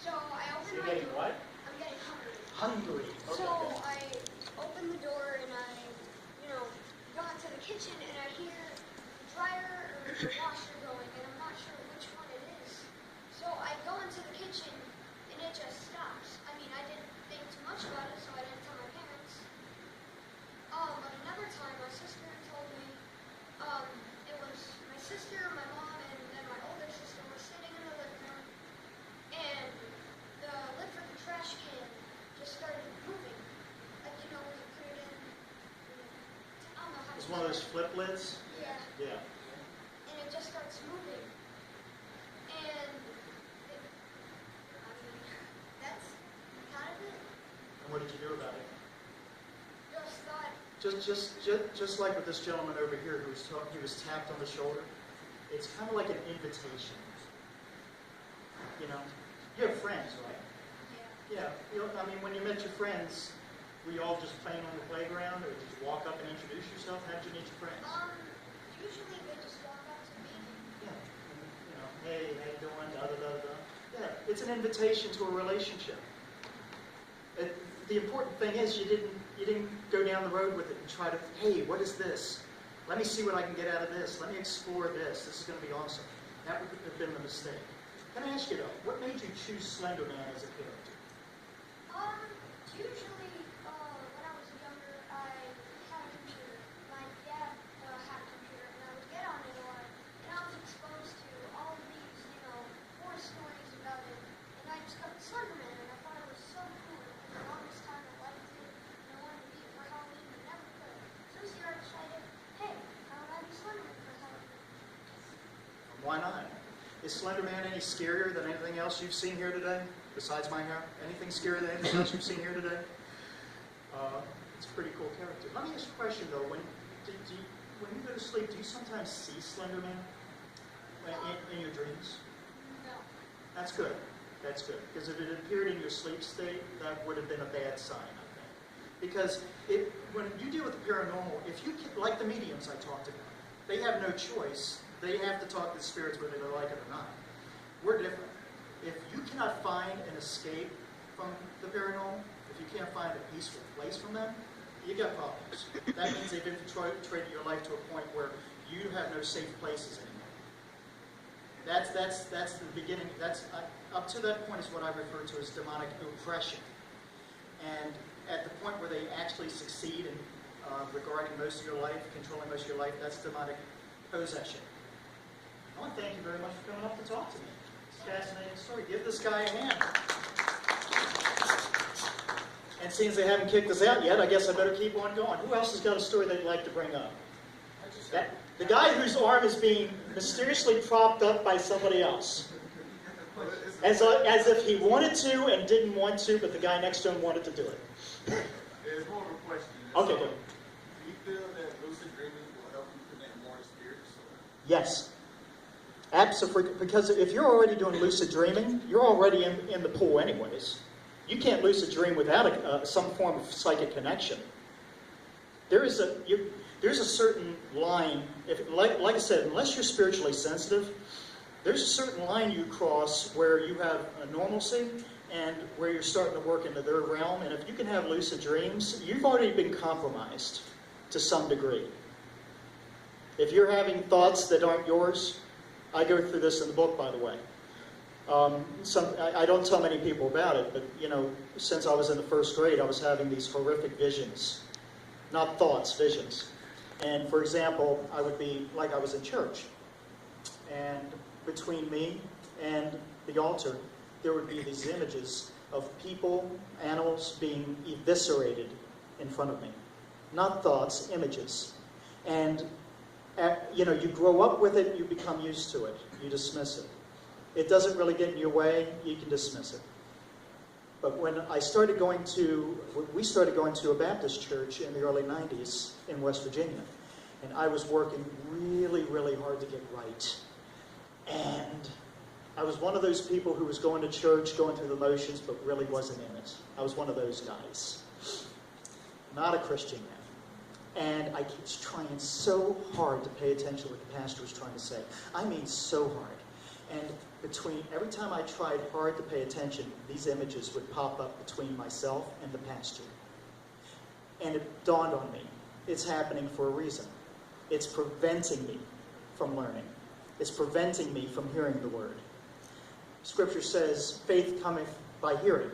So I opened You're my getting door. what? I'm getting hungry. Hungry. Okay. So I open the door and I, go into the kitchen and I hear the dryer or the washer going and I'm not sure which one it is. So I go into the kitchen and it just stops. I mean, I didn't think too much about it, so I didn't tell my parents. But another time my sister told me, it was my sister, my mom, and then my older sister were sitting in the living room and the lid for the trash can just started moving. Like, when you put it in, I don't know how to It's one of those flip lids? Yeah. Yeah. And it just starts moving. And, that's kind of it. And what did you do about it? Just thought, Just like with this gentleman over here who was talking, he was tapped on the shoulder. It's kind of like an invitation. You have friends, right? yeah. Yeah. When you met your friends, were you all just playing on the playground, or did you walk up and introduce yourself? How did you meet your friends? Usually they just walk up to me. Yeah. Hey, how you doing? Da da da da. Yeah. It's an invitation to a relationship. The important thing is you didn't go down the road with it and try to, hey, what is this? Let me see what I can get out of this. Let me explore this. This is going to be awesome. That would have been the mistake. Can I ask you though, what made you choose Slender Man as a character? Usually, when I was younger, I had a computer. My dad had a computer, and I would get on it a lot. And I was exposed to all of these, horror stories about it. And I discovered Slenderman, and I thought it was so cool. And for the longest time, I liked it, and I wanted to be it for Halloween, but never could. So this year, I decided, hey, how would I be Slenderman for Halloween? Why not? Is Slender Man any scarier than anything else you've seen here today? Besides my hair? Anything scarier than anything else you've seen here today? It's a pretty cool character. Let me ask you a question though. When you go to sleep, do you sometimes see Slender Man in your dreams? No. That's good. That's good. Because if it appeared in your sleep state, that would have been a bad sign, I think. Because when you deal with the paranormal, if you like the mediums I talked about, they have no choice. They have to talk to the spirits whether they like it or not. We're different. If you cannot find an escape from the paranormal, if you can't find a peaceful place from them, you got problems. That means they've infiltrated your life to a point where you have no safe places anymore. That's the beginning. Up to that point is what I refer to as demonic oppression. And at the point where they actually succeed in regarding most of your life, controlling most of your life, that's demonic possession. I want to thank you very much for coming up to talk to me. It's a fascinating story. Give this guy a hand. And seeing as they haven't kicked us out yet, I guess I better keep on going. Who else has got a story they'd like to bring up? The guy whose arm is being mysteriously propped up by somebody else. As if he wanted to and didn't want to, but the guy next to him wanted to do it. It's more of a question. Okay, so, good. Do you feel that lucid dreaming will help you connect more to spirits? Yes. Absolutely. Because if you're already doing lucid dreaming, you're already in the pool anyways. You can't lucid dream without some form of psychic connection. There's a certain line, like I said, unless you're spiritually sensitive, there's a certain line you cross where you have a normalcy and where you're starting to work into their realm. And if you can have lucid dreams, you've already been compromised to some degree. If you're having thoughts that aren't yours, I go through this in the book, by the way. I don't tell many people about it, but since I was in the first grade, I was having these horrific visions. Not thoughts, visions. And for example, I would be like I was in church. And between me and the altar, there would be these images of people, animals being eviscerated in front of me. Not thoughts, images. And you grow up with it, you become used to it, you dismiss it. It doesn't really get in your way, you can dismiss it. But when we started going to a Baptist church in the early 90s in West Virginia, and I was working really, really hard to get right. And I was one of those people who was going to church, going through the motions, but really wasn't in it. I was one of those guys. Not a Christian man. And I was trying so hard to pay attention to what the pastor was trying to say. I mean so hard. And every time I tried hard to pay attention, these images would pop up between myself and the pasture. And it dawned on me, it's happening for a reason. It's preventing me from learning. It's preventing me from hearing the word. Scripture says, faith cometh by hearing,